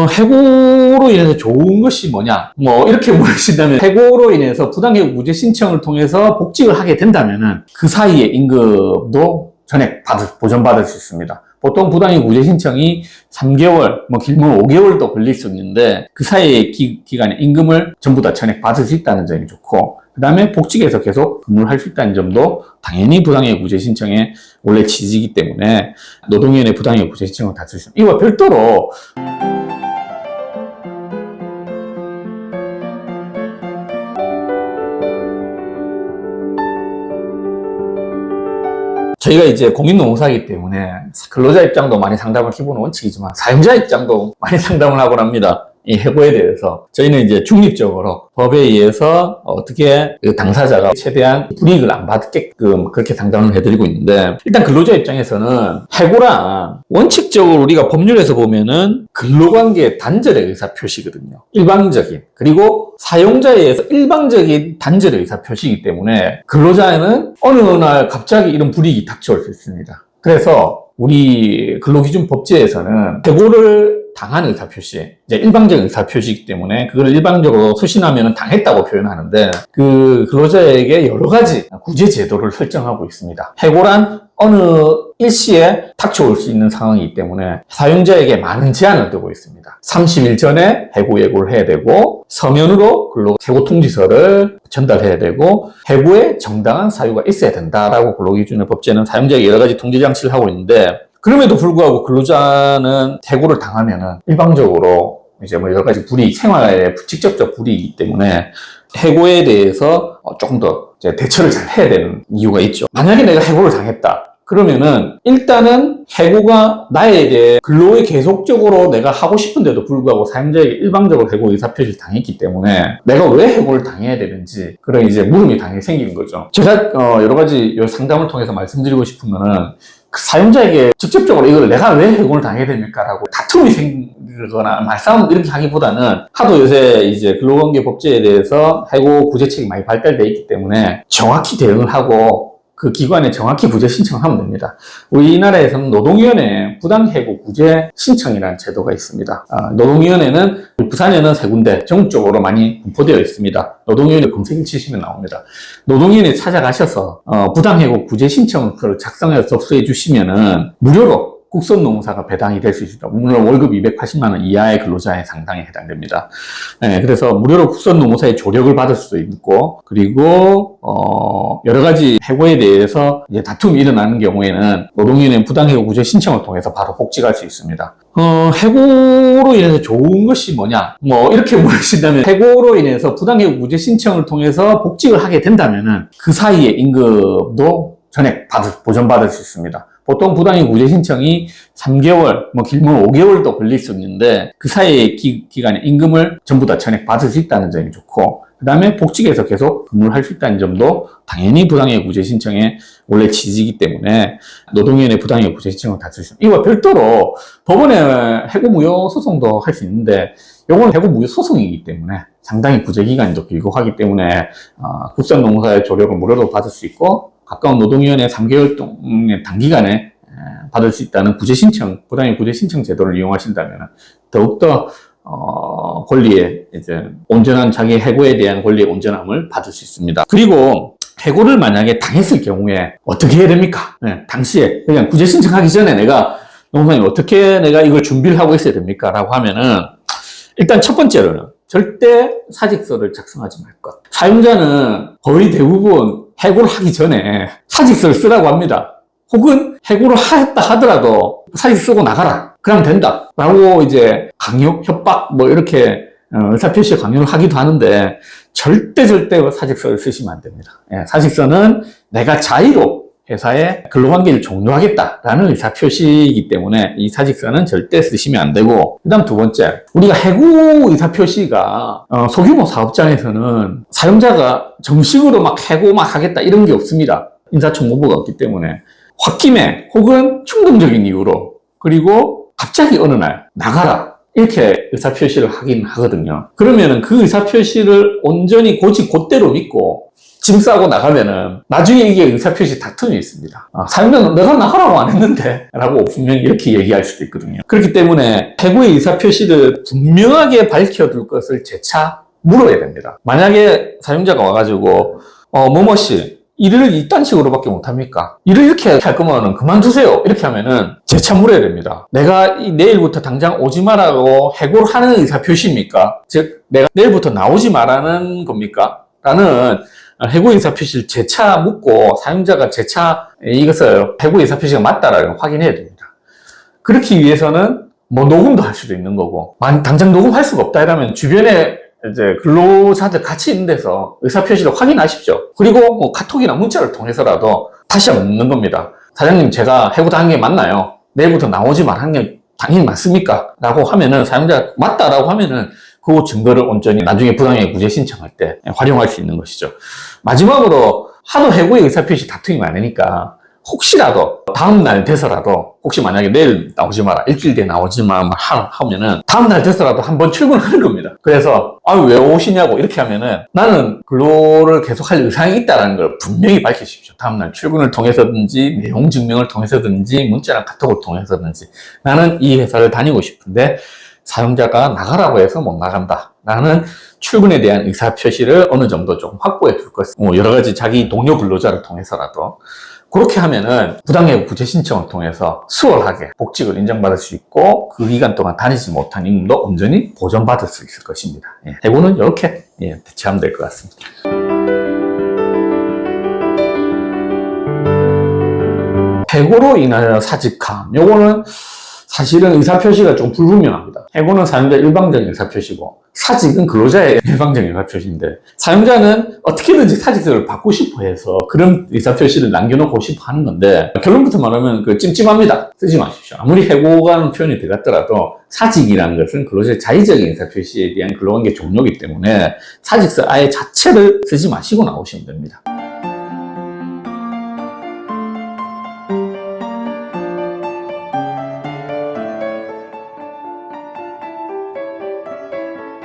해고로 인해서 좋은 것이 뭐냐? 이렇게 물으신다면, 해고로 인해서 부당해고 무죄 신청을 통해서 복직을 하게 된다면은, 그 사이에 임금도 전액 보전받을 수 있습니다. 보통 부당해고 무죄 신청이 3개월, 길면 5개월도 걸릴 수 있는데, 그 사이의 기간에 임금을 전부 다 전액 받을 수 있다는 점이 좋고, 그 다음에 복직에서 계속 근무를 할 수 있다는 점도 당연히 부당해고 무죄 신청의 원래 취지이기 때문에 노동위원회 부당해고 무죄 신청을 다 쓸 수 있습니다. 이와 별도로 저희가 이제 공인노무사이기 때문에 근로자 입장도 많이 상담을 기본 원칙이지만 사용자 입장도 많이 상담을 하곤 합니다. 이 해고에 대해서 저희는 이제 중립적으로 법에 의해서 어떻게 당사자가 최대한 불이익을 안 받게끔 그렇게 상담을 해드리고 있는데, 일단 근로자 입장에서는 해고란 원칙적으로 우리가 법률에서 보면은 근로관계의 단절의 의사표시거든요. 일방적인, 그리고 사용자에 의해서 일방적인 단절의 의사표시이기 때문에 근로자에는 어느 날 갑자기 이런 불이익이 닥쳐올 수 있습니다. 그래서 우리 근로기준법제에서는 해고를 당한 의사표시, 이제 일방적 의사표시이기 때문에 그걸 일방적으로 수신하면 당했다고 표현하는데, 그 근로자에게 여러 가지 구제 제도를 설정하고 있습니다. 해고란 어느 일시에 닥쳐올 수 있는 상황이기 때문에 사용자에게 많은 제한을 두고 있습니다. 30일 전에 해고를 해야 되고, 서면으로 해고 통지서를 전달해야 되고, 해고에 정당한 사유가 있어야 된다라고 근로기준의 법제는 사용자에게 여러 가지 통제 장치를 하고 있는데, 그럼에도 불구하고 근로자는 해고를 당하면은 일방적으로 이제 여러 가지 불이익, 생활에 직접적 불이익이기 때문에 해고에 대해서 조금 더 대처를 잘 해야 되는 이유가 있죠. 만약에 내가 해고를 당했다. 그러면은 일단은 해고가 나에 대해 근로에 계속적으로 내가 하고 싶은데도 불구하고 사용자에게 일방적으로 해고 의사표시를 당했기 때문에 내가 왜 해고를 당해야 되는지 그런 이제 물음이 당연히 생기는 거죠. 제가 여러 가지 상담을 통해서 말씀드리고 싶은 거는, 그 사용자에게 직접적으로 이걸 내가 왜 해고를 당해야 됩니까? 라고 다툼이 생기거나 말싸움 이렇게 하기보다는, 하도 요새 이제 근로관계 법제에 대해서 해고 구제책이 많이 발달되어 있기 때문에 정확히 대응을 하고 그 기관에 정확히 구제 신청을 하면 됩니다. 우리나라에서는 노동위원회 부당해고 구제 신청이라는 제도가 있습니다. 노동위원회는 부산에는 3군데 전국적으로 많이 분포되어 있습니다. 노동위원회 검색을 치시면 나옵니다. 노동위원회 찾아가셔서 부당해고 구제 신청을 작성해서 접수해 주시면은 무료로 국선노무사가 배당이 될 수 있습니다. 물론 월급 280만 원 이하의 근로자의 상당에 해당됩니다. 네, 그래서 무료로 국선노무사의 조력을 받을 수도 있고, 그리고 여러 가지 해고에 대해서 이제 다툼이 일어나는 경우에는 노동위원회 부당해고 구제 신청을 통해서 바로 복직할 수 있습니다. 해고로 인해서 좋은 것이 뭐냐? 이렇게 물으신다면, 해고로 인해서 부당해고 구제 신청을 통해서 복직을 하게 된다면은 그 사이에 임금도 전액 보전받을 수 있습니다. 보통 부당해고 구제 신청이 3개월, 길면 5개월도 걸릴 수 있는데, 그 사이의 기간에 임금을 전부 다 전액 받을 수 있다는 점이 좋고, 그 다음에 복직에서 계속 근무를 할 수 있다는 점도 당연히 부당해고 구제 신청의 원래 취지이기 때문에 노동위원회 부당해고 구제 신청을 다 쓸 수 있습니다. 이와 별도로 법원에 해고 무효 소송도 할 수 있는데, 요건 해고 무효 소송이기 때문에 상당히 구제 기간이 더 길고 하기 때문에 국선노무사의 조력을 무료로 받을 수 있고, 가까운 노동위원회 3개월 동안 단기간에 받을 수 있다는 부당해고 구제 신청 제도를 이용하신다면 더욱더 권리에 이제 온전한 자기 해고에 대한 권리의 온전함을 받을 수 있습니다. 그리고 해고를 만약에 당했을 경우에 어떻게 해야 됩니까? 당시에 그냥 구제 신청하기 전에 노무사님 어떻게 내가 이걸 준비를 하고 있어야 됩니까? 라고 하면은, 일단 첫 번째로는 절대 사직서를 작성하지 말 것. 사용자는 거의 대부분 해고를 하기 전에 사직서를 쓰라고 합니다. 혹은 해고를 했다 하더라도 사직서 쓰고 나가라. 그러면 된다. 라고 이제 강요, 협박, 이렇게 의사표시 강요를 하기도 하는데, 절대 사직서를 쓰시면 안 됩니다. 사직서는 내가 자의로 회사의 근로관계를 종료하겠다라는 의사표시이기 때문에 이 사직서는 절대 쓰시면 안 되고, 그 다음 두 번째, 우리가 해고 의사표시가 소규모 사업장에서는 사용자가 정식으로 해고 하겠다 이런 게 없습니다. 인사청문부가 없기 때문에 홧김에 혹은 충동적인 이유로, 그리고 갑자기 어느 날 나가라 이렇게 의사표시를 하긴 하거든요. 그러면은 그 의사표시를 온전히 곧대로 믿고 짐 싸고 나가면은 나중에 이게 의사표시 다툼이 있습니다. 사용자는 내가 나가라고 안 했는데 라고 분명히 이렇게 얘기할 수도 있거든요. 그렇기 때문에 해고의 의사표시를 분명하게 밝혀둘 것을 재차 물어야 됩니다. 만약에 사용자가 와가지고 뭐뭐씨 일을 이딴 식으로밖에 못합니까? 일을 이렇게 할 거면 그만두세요. 이렇게 하면은 재차 물어야 됩니다. 내가 내일부터 당장 오지 말라고 해고를 하는 의사표시입니까? 즉 내가 내일부터 나오지 말라는 겁니까? 라는 해고 의사표시를 재차 묻고 사용자가 재차 이것을 해고 의사표시가 맞다라는 걸 확인해야 됩니다. 그렇기 위해서는 뭐 녹음도 할 수도 있는 거고, 당장 녹음할 수가 없다 이러면 주변에 이제 근로자들 같이 있는 데서 의사표시를 확인하십시오. 그리고 뭐 카톡이나 문자를 통해서라도 다시 묻는 겁니다. 사장님, 제가 해고당한 게 맞나요? 내일부터 나오지 말한 게 당연히 맞습니까? 라고 하면은 사용자가 맞다라고 하면은 그 증거를 온전히 나중에 부당해 구제 신청할 때 활용할 수 있는 것이죠. 마지막으로 하도 해고의 의사표시 다툼이 많으니까 혹시라도 다음날 돼서라도 혹시 만약에 내일 나오지 마라, 일주일 뒤에 나오지 마라 하면은 다음날 돼서라도 한번 출근하는 겁니다. 그래서 왜 오시냐고 이렇게 하면은 나는 근로를 계속할 의사가 있다는 걸 분명히 밝히십시오. 다음날 출근을 통해서든지 내용 증명을 통해서든지 문자나 카톡을 통해서든지 나는 이 회사를 다니고 싶은데 사용자가 나가라고 해서 못 나간다 라는 출근에 대한 의사표시를 어느 정도 좀 확보해 둘 것. 여러 가지 자기 동료 근로자를 통해서라도 그렇게 하면은 부당해고 구제 신청을 통해서 수월하게 복직을 인정받을 수 있고 그 기간 동안 다니지 못한 임금도 온전히 보전받을 수 있을 것입니다. 해고는 이렇게 대처하면 될 것 같습니다. 해고로 인하여 사직함, 요거는 사실은 의사표시가 좀 불분명합니다. 해고는 사용자 일방적인 의사표시고 사직은 근로자의 일방적인 의사표시인데 사용자는 어떻게든지 사직서를 받고 싶어 해서 그런 의사표시를 남겨놓고 싶어 하는 건데 결론부터 말하면 찜찜합니다. 쓰지 마십시오. 아무리 해고라는 표현이 들어갔더라도 사직이라는 것은 근로자의 자의적인 의사표시에 대한 근로관계 종료이기 때문에 사직서 아예 자체를 쓰지 마시고 나오시면 됩니다.